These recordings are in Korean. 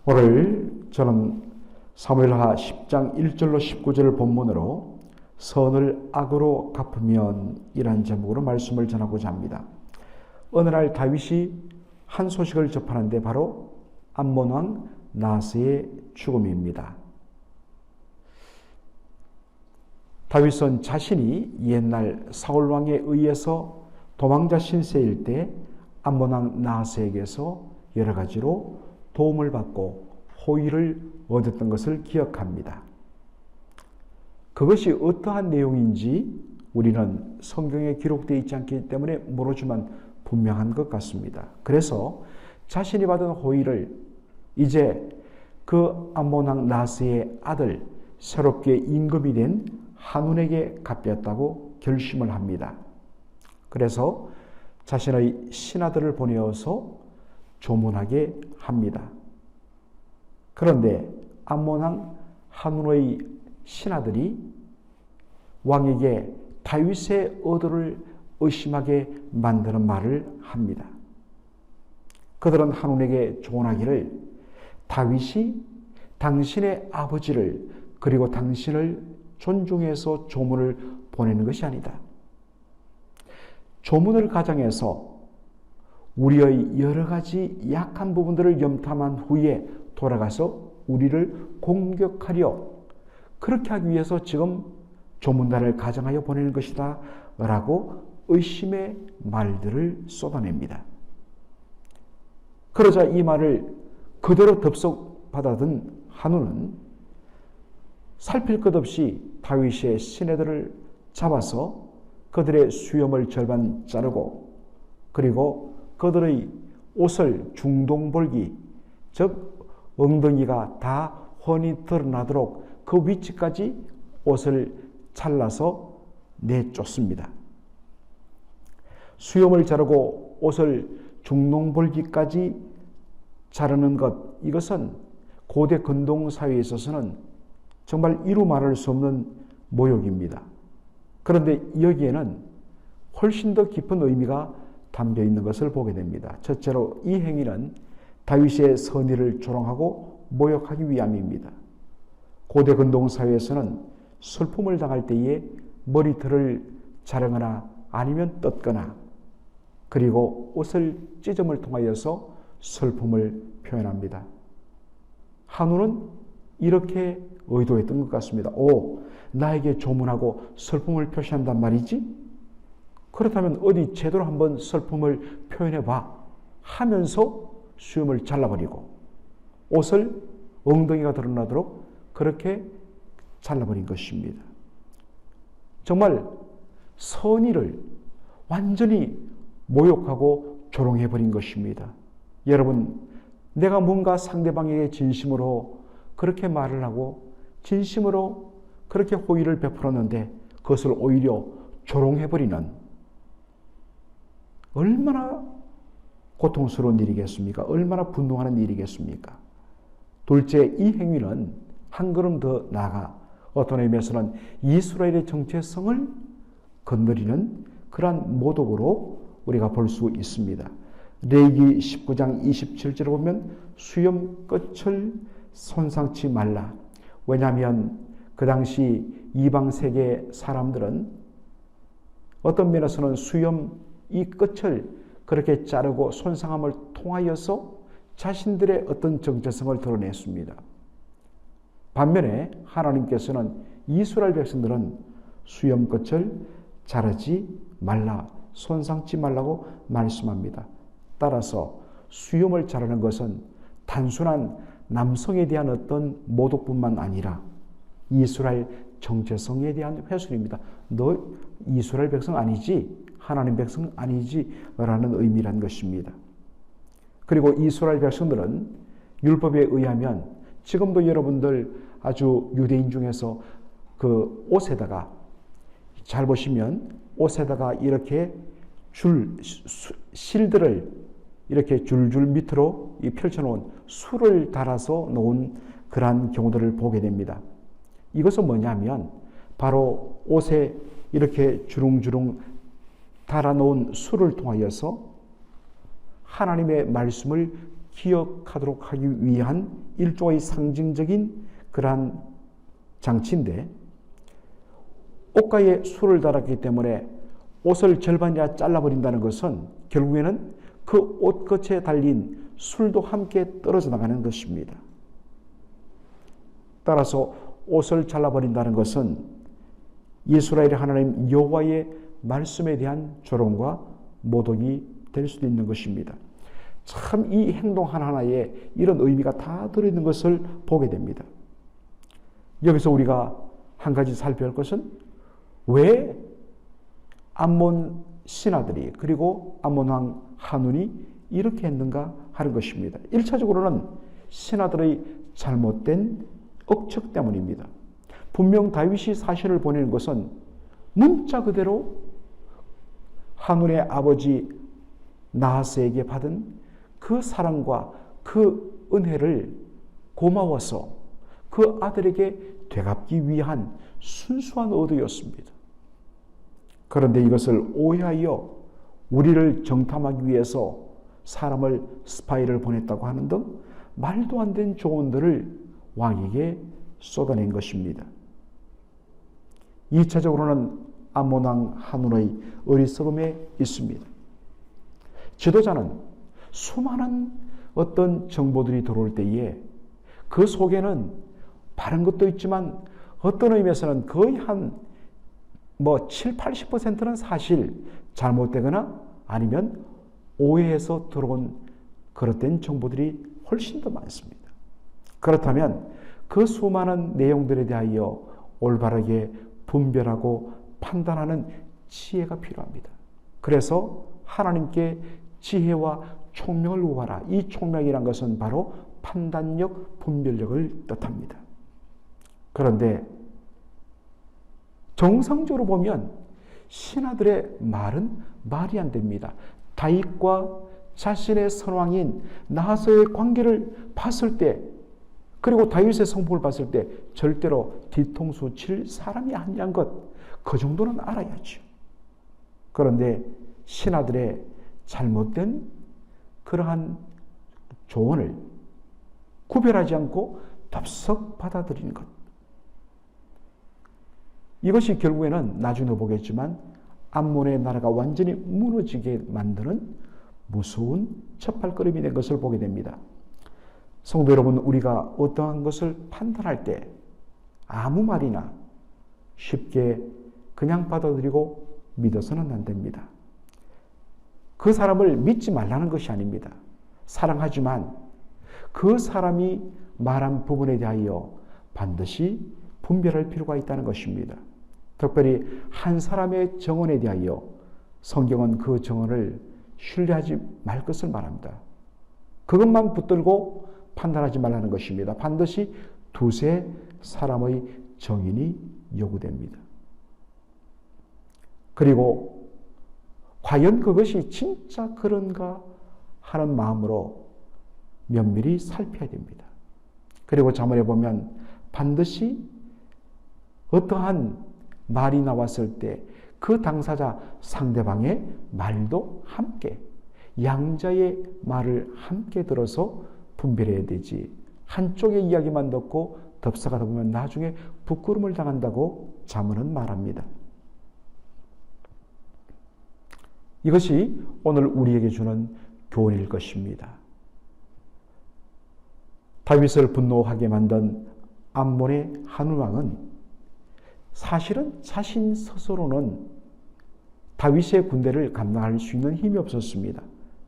오늘 저는 사무엘하 10장 1절로 19절을 본문으로 선을 악으로 갚으면 이란 제목으로 말씀을 전하고자 합니다. 어느 날 다윗이 한 소식을 접하는데 바로 암몬 왕 나하스의 죽음입니다. 다윗은 자신이 옛날 사울 왕에 의해서 도망자 신세일 때 암몬 왕 나하스에게서 여러 가지로 도움을 받고 호의를 얻었던 것을 기억합니다. 그것이 어떠한 내용인지 우리는 성경에 기록되어 있지 않기 때문에 모르지만 분명한 것 같습니다. 그래서 자신이 받은 호의를 이제 그 암몬 왕 나하스의 아들 새롭게 임금이 된 한운에게 갚겠다고 결심을 합니다. 그래서 자신의 신하들을 보내어서 조문하게 합니다. 그런데 암몬 왕 한운의 신하들이 왕에게 다윗의 의도를 의심하게 만드는 말을 합니다. 그들은 한운에게 조언하기를 다윗이 당신의 아버지를 그리고 당신을 존중해서 조문을 보내는 것이 아니다. 조문을 가정해서 우리의 여러 가지 약한 부분들을 염탐한 후에 돌아가서 우리를 공격하려 그렇게 하기 위해서 지금 조문단을 가정하여 보내는 것이다 라고 의심의 말들을 쏟아냅니다. 그러자 이 말을 그대로 덥석 받아든 한운은 살필 것 없이 다윗의 신하들을 잡아서 그들의 수염을 절반 자르고 그리고 그들의 옷을 중동볼기 즉 엉덩이가 다 훤히 드러나도록 그 위치까지 옷을 잘라서 내쫓습니다. 수염을 자르고 옷을 중동볼기까지 자르는 것, 이것은 고대 근동 사회에 있어서는 정말 이루 말할 수 없는 모욕입니다. 그런데 여기에는 훨씬 더 깊은 의미가 담겨 있는 것을 보게 됩니다. 첫째로 이 행위는 다윗의 선의를 조롱하고 모욕하기 위함입니다. 고대 근동 사회에서는 슬픔을 당할 때에 머리털을 자르거나 아니면 뜯거나 그리고 옷을 찢음을 통하여서 슬픔을 표현합니다. 한우는 이렇게 의도했던 것 같습니다. 오, 나에게 조문하고 슬픔을 표시한단 말이지? 그렇다면 어디 제대로 한번 슬픔을 표현해봐 하면서 수염을 잘라버리고 옷을 엉덩이가 드러나도록 그렇게 잘라버린 것입니다. 정말 선의를 완전히 모욕하고 조롱해버린 것입니다. 여러분, 내가 뭔가 상대방에게 진심으로 그렇게 말을 하고 진심으로 그렇게 호의를 베풀었는데 그것을 오히려 조롱해버리는 얼마나 고통스러운 일이겠습니까? 얼마나 분노하는 일이겠습니까? 둘째, 이 행위는 한 걸음 더 나아가 어떤 의미에서는 이스라엘의 정체성을 건드리는 그러한 모독으로 우리가 볼 수 있습니다. 레위기 19장 27절에 보면 수염 끝을 손상치 말라. 왜냐하면 그 당시 이방 세계 사람들은 어떤 면에서는 수염 이 끝을 그렇게 자르고 손상함을 통하여서 자신들의 어떤 정체성을 드러냈습니다. 반면에 하나님께서는 이스라엘 백성들은 수염 끝을 자르지 말라, 손상치 말라고 말씀합니다. 따라서 수염을 자르는 것은 단순한 남성에 대한 어떤 모독뿐만 아니라 이스라엘 정체성에 대한 훼손입니다. 너 이스라엘 백성 아니지? 하나님 백성 아니지? 라는 의미란 것입니다. 그리고 이스라엘 백성들은 율법에 의하면 지금도 여러분들 아주 유대인 중에서 그 옷에다가 잘 보시면 옷에다가 이렇게 실들을 이렇게 줄줄 밑으로 펼쳐놓은 술을 달아서 놓은 그러한 경우들을 보게 됩니다. 이것은 뭐냐면 바로 옷에 이렇게 주릉주릉 달아놓은 술을 통하여서 하나님의 말씀을 기억하도록 하기 위한 일종의 상징적인 그러한 장치인데, 옷가에 술을 달았기 때문에 옷을 절반이나 잘라버린다는 것은 결국에는 그 옷끝에 달린 술도 함께 떨어져 나가는 것입니다. 따라서 옷을 잘라버린다는 것은 이스라엘의 하나님 여호와의 말씀에 대한 조롱과 모독이 될 수도 있는 것입니다. 참 이 행동 하나하나에 이런 의미가 다 들어있는 것을 보게 됩니다. 여기서 우리가 한 가지 살펴볼 것은 왜 암몬 신하들이 그리고 암몬 왕 한운이 이렇게 했는가 하는 것입니다. 1차적으로는 신하들의 잘못된 억측 때문입니다. 분명 다윗이 사신을 보내는 것은 문자 그대로 한운의 아버지 나하스에게 받은 그 사랑과 그 은혜를 고마워서 그 아들에게 되갚기 위한 순수한 의도였습니다. 그런데 이것을 오해하여 우리를 정탐하기 위해서 사람을 스파이를 보냈다고 하는 등 말도 안 되는 조언들을 왕에게 쏟아낸 것입니다. 2차적으로는 암몬 왕 한운의 어리석음에 있습니다. 지도자는 수많은 어떤 정보들이 들어올 때에 그 속에는 바른 것도 있지만 어떤 의미에서는 거의 한 7, 80%는 사실 잘못되거나 아니면 오해해서 들어온 그릇된 정보들이 훨씬 더 많습니다. 그렇다면 그 수많은 내용들에 대하여 올바르게 분별하고 판단하는 지혜가 필요합니다. 그래서 하나님께 지혜와 총명을 구하라. 이 총명이란 것은 바로 판단력, 분별력을 뜻합니다. 그런데 정상적으로 보면 신하들의 말은 말이 안 됩니다. 다윗과 자신의 선왕인 나하스의 관계를 봤을 때, 그리고 다윗의 성품을 봤을 때 절대로 뒤통수 칠 사람이 아니란 것, 그 정도는 알아야죠. 그런데 신하들의 잘못된 그러한 조언을 구별하지 않고 덥석 받아들이는 것, 이것이 결국에는 나중에 보겠지만 암몬의 나라가 완전히 무너지게 만드는 무서운 첫발걸음이 된 것을 보게 됩니다. 성도 여러분, 우리가 어떠한 것을 판단할 때 아무 말이나 쉽게 그냥 받아들이고 믿어서는 안 됩니다. 그 사람을 믿지 말라는 것이 아닙니다. 사랑하지만 그 사람이 말한 부분에 대하여 반드시 분별할 필요가 있다는 것입니다. 특별히 한 사람의 정언에 대하여 성경은 그 정언을 신뢰하지 말 것을 말합니다. 그것만 붙들고 판단하지 말라는 것입니다. 반드시 두세 사람의 정인이 요구됩니다. 그리고 과연 그것이 진짜 그런가 하는 마음으로 면밀히 살펴야 됩니다. 그리고 자문해 보면 반드시 어떠한 말이 나왔을 때 그 당사자 상대방의 말도 함께, 양자의 말을 함께 들어서 분별해야 되지, 한쪽의 이야기만 듣고 덥석하다 보면 나중에 부끄러움을 당한다고 자문은 말합니다. 이것이 오늘 우리에게 주는 교훈일 것입니다. 다윗을 분노하게 만든 암몬의 한운 왕은 사실은 자신 스스로는 다윗의 군대를 감당할 수 있는 힘이 없었습니다.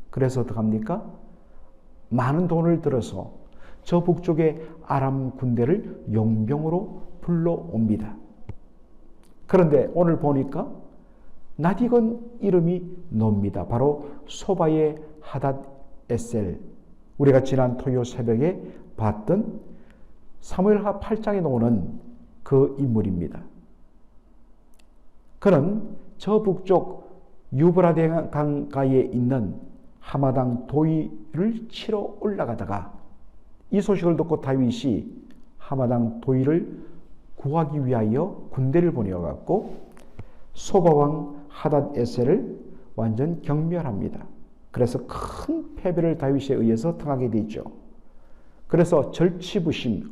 그래서 어떡합니까? 많은 돈을 들어서 저 북쪽의 아람 군대를 용병으로 불러옵니다. 그런데 오늘 보니까 낯익은 이름이 나옵니다. 바로 소바의 하닷 에셀, 우리가 지난 토요 새벽에 봤던 사무엘하 8장에 나오는 그 인물입니다. 그는 저 북쪽 유브라데 강가에 있는 하마당 도의를 치러 올라가다가 이 소식을 듣고 다윗이 하마당 도의를 구하기 위하여 군대를 보내어갖고 소바왕 하닷 에셀을 완전 경멸합니다. 그래서 큰 패배를 다윗에 의해서 당하게 되죠. 그래서 절치부심,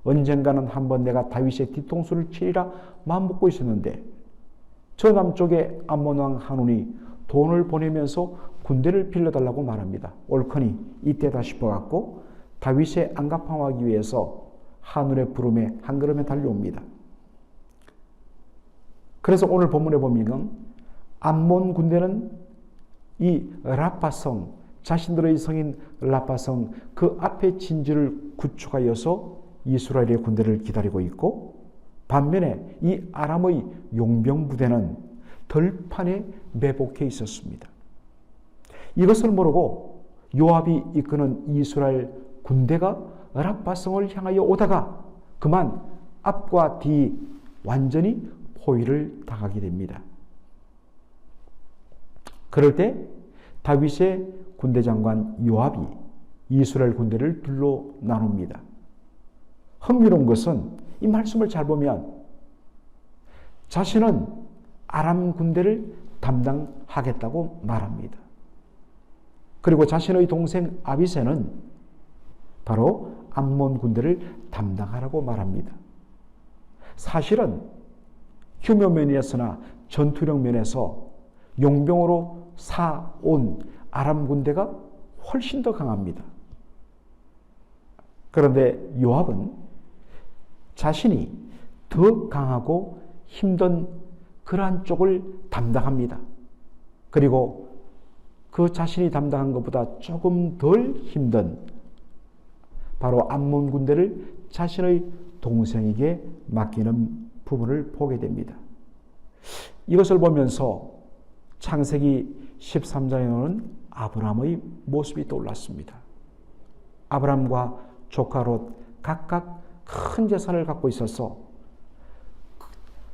언젠가는 한번 내가 다윗의 뒤통수를 치리라 마음먹고 있었는데 저 남쪽에 암몬 왕 한온이 돈을 보내면서 군대를 빌려달라고 말합니다. 옳거니 이때다 싶어갖고 다윗의 안가방하기 위해서 한온의 부름에 한 걸음에 달려옵니다. 그래서 오늘 본문에 보면 암몬 군대는 이 라파성, 자신들의 성인 라파성 그 앞에 진지를 구축하여서 이스라엘의 군대를 기다리고 있고, 반면에 이 아람의 용병 부대는 들판에 매복해 있었습니다. 이것을 모르고 요압이 이끄는 이스라엘 군대가 라파성을 향하여 오다가 그만 앞과 뒤 완전히 포위를 당하게 됩니다. 그럴 때 다윗의 군대 장관 요압이 이스라엘 군대를 둘로 나눕니다. 흥미로운 것은 이 말씀을 잘 보면 자신은 아람 군대를 담당하겠다고 말합니다. 그리고 자신의 동생 아비새는 바로 암몬 군대를 담당하라고 말합니다. 사실은 규모 면에서나 전투력 면에서 용병으로 사온 아람 군대가 훨씬 더 강합니다. 그런데 요압은 자신이 더 강하고 힘든 그러한 쪽을 담당합니다. 그리고 그 자신이 담당한 것보다 조금 덜 힘든 바로 암몬 군대를 자신의 동생에게 맡기는 부분을 보게 됩니다. 이것을 보면서 창세기 13장에는 아브라함의 모습이 떠올랐습니다. 아브라함과 조카 롯 각각 큰 재산을 갖고 있어서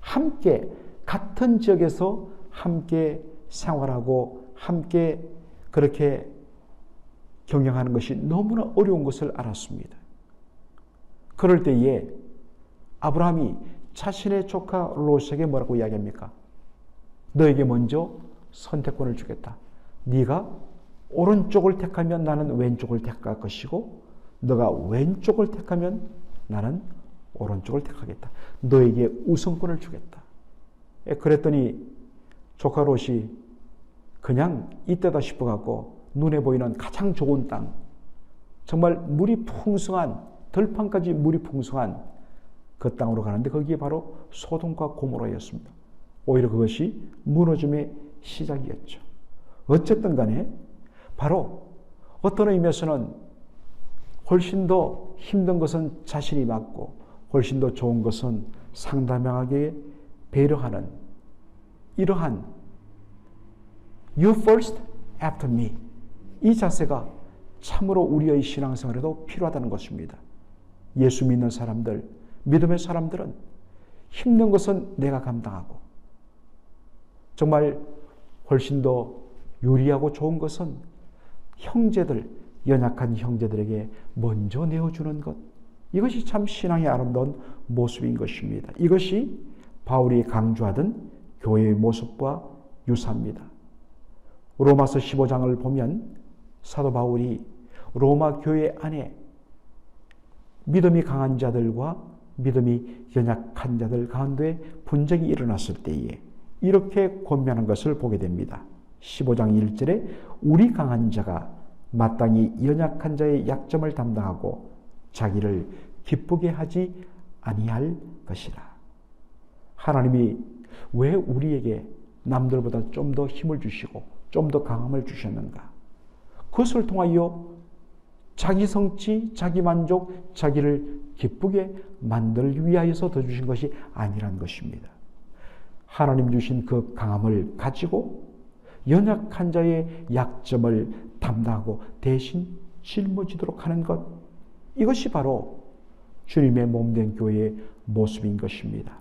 함께 같은 지역에서 함께 생활하고 함께 그렇게 경영하는 것이 너무나 어려운 것을 알았습니다. 그럴 때에 아브라함이 자신의 조카 롯에게 뭐라고 이야기합니까? 너에게 먼저 선택권을 주겠다. 네가 오른쪽을 택하면 나는 왼쪽을 택할 것이고 너가 왼쪽을 택하면 나는 오른쪽을 택하겠다. 너에게 우선권을 주겠다. 그랬더니 조카 롯이 그냥 이때다 싶어갖고 눈에 보이는 가장 좋은 땅, 정말 물이 풍성한, 들판까지 물이 풍성한 그 땅으로 가는데 거기에 바로 소돔과 고모라였습니다. 오히려 그것이 무너짐의 시작이었죠. 어쨌든 간에 바로 어떤 의미에서는 훨씬 더 힘든 것은 자신이 맡고 훨씬 더 좋은 것은 상대방에게 배려하는 이러한 You first, after me. 이 자세가 참으로 우리의 신앙생활에도 필요하다는 것입니다. 예수 믿는 사람들, 믿음의 사람들은 힘든 것은 내가 감당하고 정말 훨씬 더 유리하고 좋은 것은 형제들, 연약한 형제들에게 먼저 내어주는 것. 이것이 참 신앙의 아름다운 모습인 것입니다. 이것이 바울이 강조하던 교회의 모습과 유사합니다. 로마서 15장을 보면 사도 바울이 로마 교회 안에 믿음이 강한 자들과 믿음이 연약한 자들 가운데 분쟁이 일어났을 때에 이렇게 권면한 것을 보게 됩니다. 15장 1절에 우리 강한 자가 마땅히 연약한 자의 약점을 담당하고 자기를 기쁘게 하지 아니할 것이라. 하나님이 왜 우리에게 남들보다 좀 더 힘을 주시고 좀 더 강함을 주셨는가? 그것을 통하여 자기 성취, 자기 만족, 자기를 기쁘게 만들기 위하여서 더 주신 것이 아니란 것입니다. 하나님 주신 그 강함을 가지고 연약한 자의 약점을 담당하고 대신 짊어지도록 하는 것, 이것이 바로 주님의 몸된 교회의 모습인 것입니다.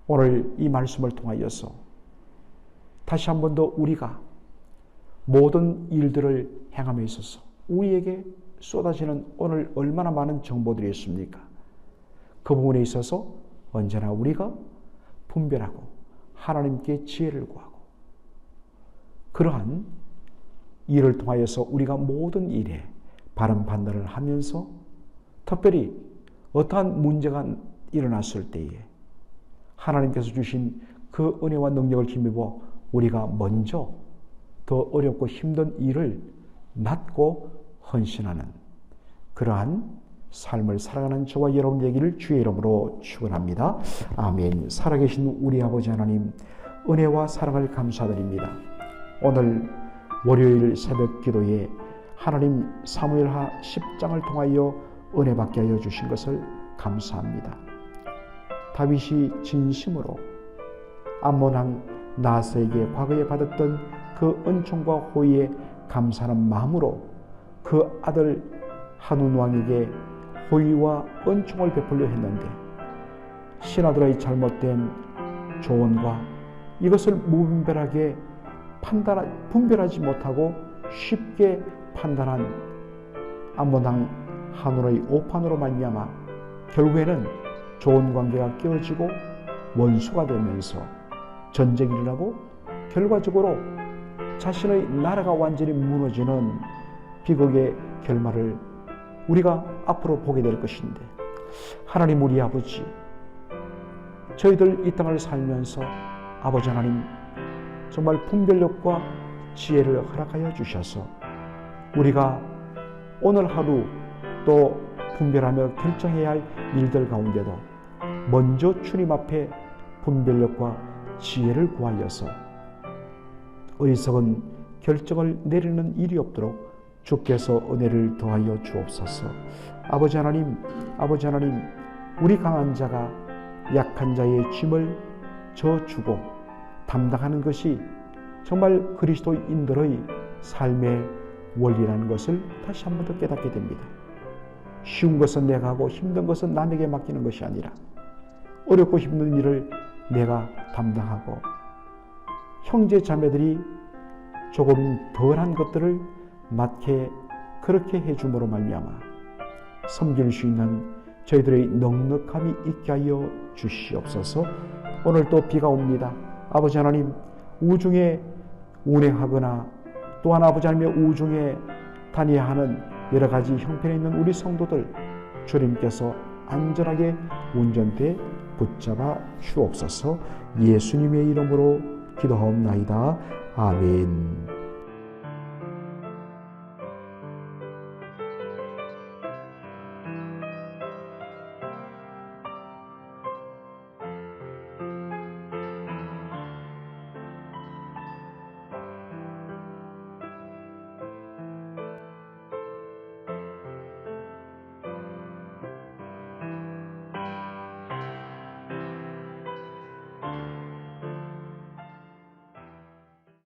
오늘 이 말씀을 통하여서 다시 한 번 더 우리가 모든 일들을 행함에 있어서 우리에게 쏟아지는 오늘 얼마나 많은 정보들이 있습니까? 그 부분에 있어서 언제나 우리가 분별하고 하나님께 지혜를 구하고 그러한 일을 통하여서 우리가 모든 일에 바른 판단을 하면서 특별히 어떠한 문제가 일어났을 때에 하나님께서 주신 그 은혜와 능력을 힘입어 우리가 먼저 더 어렵고 힘든 일을 맡고 헌신하는 그러한 삶을 살아가는 저와 여러분 되기를 주의 이름으로 축원합니다. 아멘. 살아계신 우리 아버지 하나님, 은혜와 사랑을 감사드립니다. 오늘 월요일 새벽 기도에 하나님 사무엘하 10장을 통하여 은혜 받게 하여 주신 것을 감사합니다. 다윗이 진심으로 암몬 왕 나하스에게 과거에 받았던 그 은총과 호의에 감사하는 마음으로 그 아들 한운 왕에게 호의와 은총을 베풀려 했는데 신하들의 잘못된 조언과 이것을 무분별하게 분별하지 못하고 쉽게 판단한 암몬 왕 한운의 오판으로 말미암아 결국에는 좋은 관계가 깨어지고 원수가 되면서 전쟁이 일어나고 결과적으로 자신의 나라가 완전히 무너지는 비극의 결말을 우리가 앞으로 보게 될 것인데, 하나님 우리 아버지, 저희들 이 땅을 살면서 아버지 하나님 정말 분별력과 지혜를 허락하여 주셔서 우리가 오늘 하루 또 분별하며 결정해야 할 일들 가운데도 먼저 주님 앞에 분별력과 지혜를 구하여서 어리석은 결정을 내리는 일이 없도록 주께서 은혜를 더하여 주옵소서. 아버지 하나님, 우리 강한 자가 약한 자의 짐을 져주고 담당하는 것이 정말 그리스도인들의 삶의 원리라는 것을 다시 한 번 더 깨닫게 됩니다. 쉬운 것은 내가 하고 힘든 것은 남에게 맡기는 것이 아니라 어렵고 힘든 일을 내가 담당하고 형제 자매들이 조금 덜한 것들을 맡게 그렇게 해줌으로 말미암아 섬길 수 있는 저희들의 넉넉함이 있게 하여 주시옵소서. 오늘 또 비가 옵니다. 아버지 하나님, 우중에 운행하거나 또한 아버지 하나님의 우중에 다녀야 하는 여러 가지 형편에 있는 우리 성도들 주님께서 안전하게 운전대에 붙잡아 주옵소서. 예수님의 이름으로 기도하옵나이다. 아멘.